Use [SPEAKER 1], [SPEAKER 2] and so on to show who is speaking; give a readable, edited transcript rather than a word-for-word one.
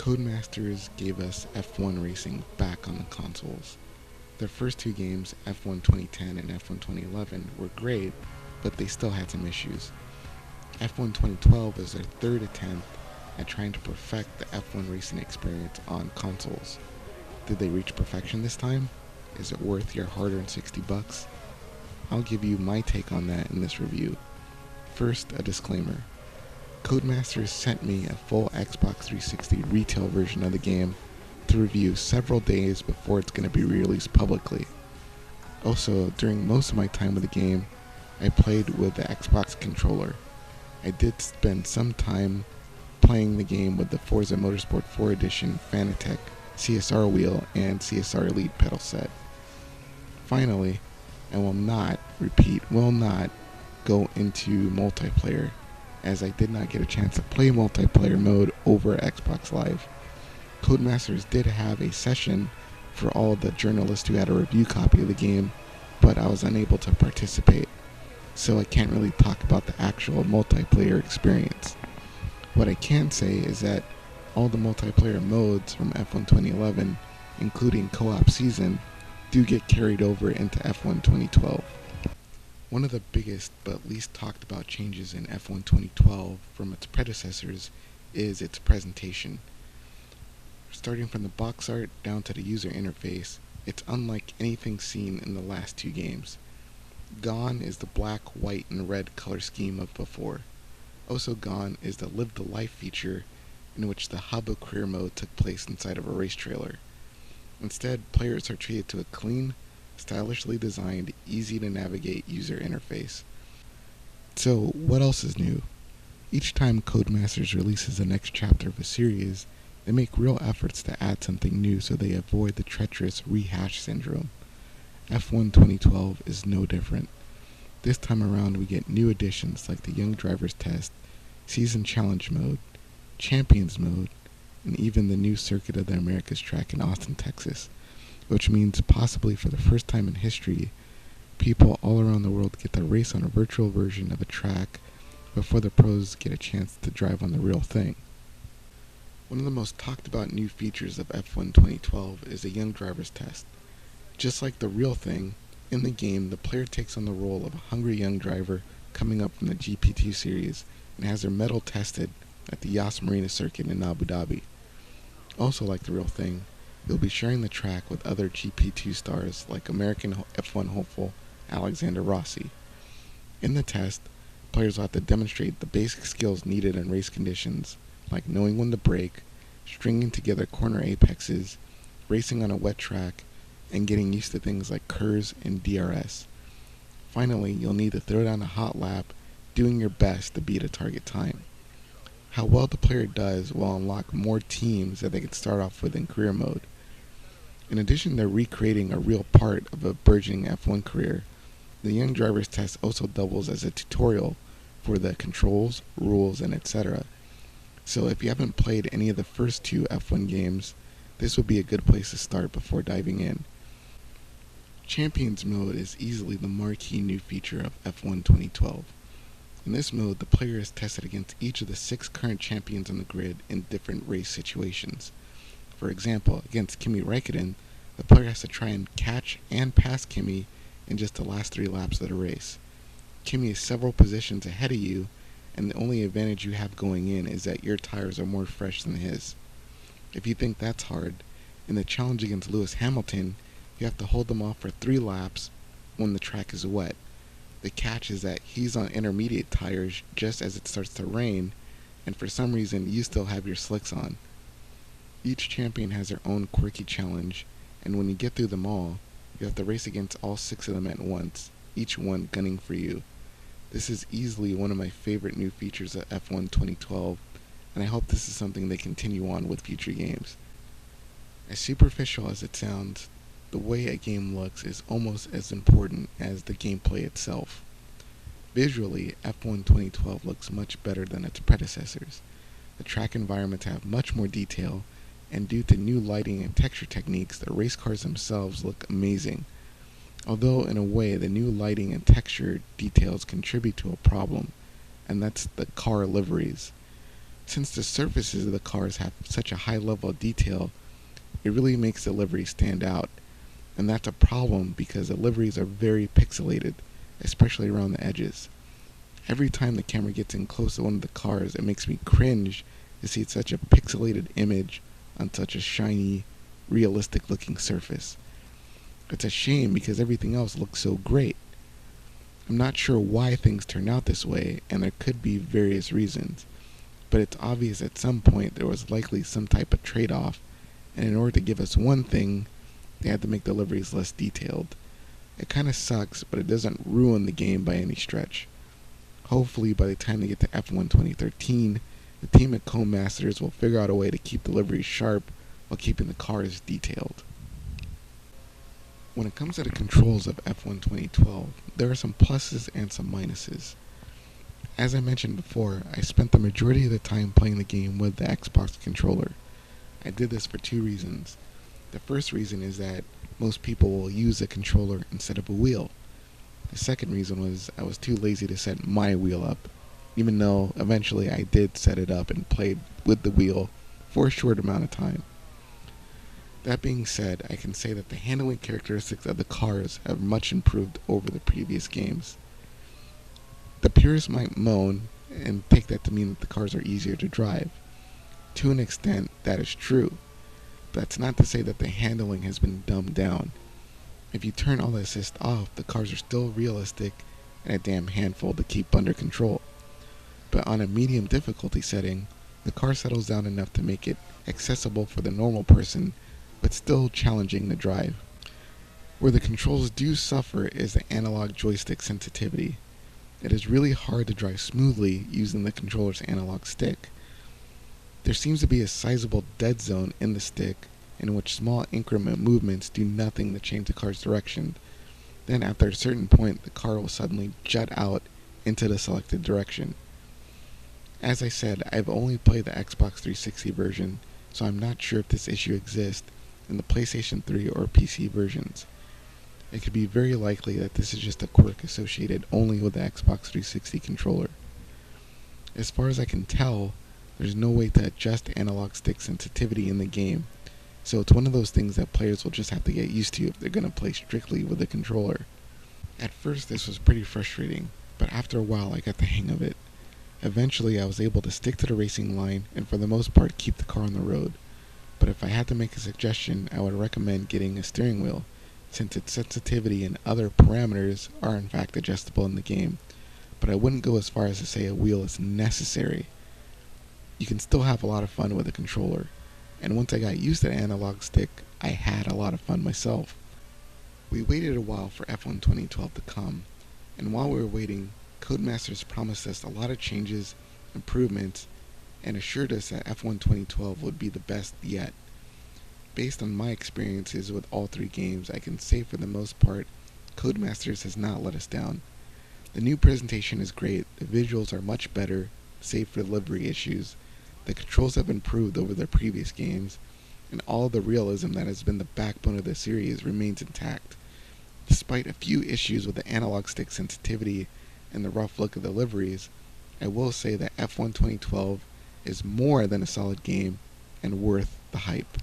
[SPEAKER 1] Codemasters gave us F1 racing back on the consoles. Their first two games, F1 2010 and F1 2011, were great, but they still had some issues. F1 2012 is their third attempt at trying to perfect the F1 racing experience on consoles. Did they reach perfection this time? Is it worth your hard-earned $60? I'll give you my take on that in this review. First, a disclaimer. Codemasters sent me a full Xbox 360 retail version of the game to review several days before it's going to be released publicly. Also, during most of my time with the game, I played with the Xbox controller. I did spend some time playing the game with the Forza Motorsport 4 Edition Fanatec CSR wheel and CSR Elite pedal set. Finally, I will not go into multiplayer, as I did not get a chance to play multiplayer mode over Xbox Live. Codemasters did have a session for all the journalists who had a review copy of the game, but I was unable to participate, so I can't really talk about the actual multiplayer experience. What I can say is that all the multiplayer modes from F1 2011, including co-op season, do get carried over into F1 2012. One of the biggest but least talked about changes in F1 2012 from its predecessors is its presentation. Starting from the box art down to the user interface, it's unlike anything seen in the last two games. Gone is the black, white, and red color scheme of before. Also gone is the Live the Life feature, in which the hub of career mode took place inside of a race trailer. Instead, players are treated to a clean, stylishly designed, easy to navigate user interface. So, what else is new? Each time Codemasters releases the next chapter of a series, they make real efforts to add something new so they avoid the treacherous rehash syndrome. F1 2012 is no different. This time around we get new additions like the Young Drivers Test, Season Challenge Mode, Champions Mode, and even the new Circuit of the Americas track in Austin, Texas, which means possibly for the first time in history, people all around the world get to race on a virtual version of a track before the pros get a chance to drive on the real thing. One of the most talked about new features of F1 2012 is the Young Drivers Test. Just like the real thing, in the game the player takes on the role of a hungry young driver coming up from the GP2 series and has their mettle tested at the Yas Marina circuit in Abu Dhabi. Also like the real thing, you'll be sharing the track with other GP2 stars like American F1 hopeful Alexander Rossi. In the test, players will have to demonstrate the basic skills needed in race conditions, like knowing when to brake, stringing together corner apexes, racing on a wet track, and getting used to things like KERS and DRS. Finally, you'll need to throw down a hot lap, doing your best to beat a target time. How well the player does will unlock more teams that they can start off with in career mode. In addition to recreating a real part of a burgeoning F1 career, the Young Drivers Test also doubles as a tutorial for the controls, rules, and etc. So if you haven't played any of the first two F1 games, this would be a good place to start before diving in. Champions Mode is easily the marquee new feature of F1 2012. In this mode, the player is tested against each of the 6 current champions on the grid in different race situations. For example, against Kimi Räikkönen, the player has to try and catch and pass Kimi in just the last 3 laps of the race. Kimi is several positions ahead of you, and the only advantage you have going in is that your tires are more fresh than his. If you think that's hard, in the challenge against Lewis Hamilton, you have to hold them off for 3 laps when the track is wet. The catch is that he's on intermediate tires just as it starts to rain, and for some reason you still have your slicks on. Each champion has their own quirky challenge, and when you get through them all, you have to race against all 6 of them at once, each one gunning for you. This is easily one of my favorite new features of F1 2012, and I hope this is something they continue on with future games. As superficial as it sounds, the way a game looks is almost as important as the gameplay itself. Visually, F1 2012 looks much better than its predecessors. The track environments have much more detail, and due to new lighting and texture techniques, the race cars themselves look amazing. Although in a way, the new lighting and texture details contribute to a problem, and that's the car liveries. Since the surfaces of the cars have such a high level of detail, it really makes the livery stand out. And that's a problem because the liveries are very pixelated, especially around the edges. Every time the camera gets in close to one of the cars, it makes me cringe to see such a pixelated image on such a shiny, realistic looking surface. It's a shame because everything else looks so great. I'm not sure why things turn out this way, and there could be various reasons, but it's obvious at some point there was likely some type of trade-off, and in order to give us one thing, they had to make the liveries less detailed. It kinda sucks, but it doesn't ruin the game by any stretch. Hopefully by the time they get to F1 2013, the team at Codemasters will figure out a way to keep the liveries sharp while keeping the cars detailed. When it comes to the controls of F1 2012, there are some pluses and some minuses. As I mentioned before, I spent the majority of the time playing the game with the Xbox controller. I did this for two reasons. The first reason is that most people will use a controller instead of a wheel. The second reason was I was too lazy to set my wheel up, even though eventually I did set it up and played with the wheel for a short amount of time. That being said, I can say that the handling characteristics of the cars have much improved over the previous games. The purists might moan and take that to mean that the cars are easier to drive. To an extent, that is true, but that's not to say that the handling has been dumbed down. If you turn all the assist off, the cars are still realistic and a damn handful to keep under control. But on a medium difficulty setting, the car settles down enough to make it accessible for the normal person, but still challenging to drive. Where the controls do suffer is the analog joystick sensitivity. It is really hard to drive smoothly using the controller's analog stick. There seems to be a sizable dead zone in the stick in which small increment movements do nothing to change the car's direction. Then after a certain point, the car will suddenly jut out into the selected direction. As I said, I've only played the Xbox 360 version, so I'm not sure if this issue exists in the PlayStation 3 or PC versions. It could be very likely that this is just a quirk associated only with the Xbox 360 controller. As far as I can tell, there's no way to adjust analog stick sensitivity in the game, so it's one of those things that players will just have to get used to if they're going to play strictly with the controller. At first this was pretty frustrating, but after a while I got the hang of it. Eventually I was able to stick to the racing line and for the most part keep the car on the road. But if I had to make a suggestion, I would recommend getting a steering wheel, since its sensitivity and other parameters are in fact adjustable in the game, but I wouldn't go as far as to say a wheel is necessary. You can still have a lot of fun with a controller, and once I got used to the analog stick, I had a lot of fun myself. We waited a while for F1 2012 to come, and while we were waiting, Codemasters promised us a lot of changes, improvements, and assured us that F1 2012 would be the best yet. Based on my experiences with all three games, I can say for the most part, Codemasters has not let us down. The new presentation is great, the visuals are much better, save for livery issues, the controls have improved over the previous games, and all the realism that has been the backbone of the series remains intact. Despite a few issues with the analog stick sensitivity and the rough look of the liveries, I will say that F1 2012 is more than a solid game and worth the hype.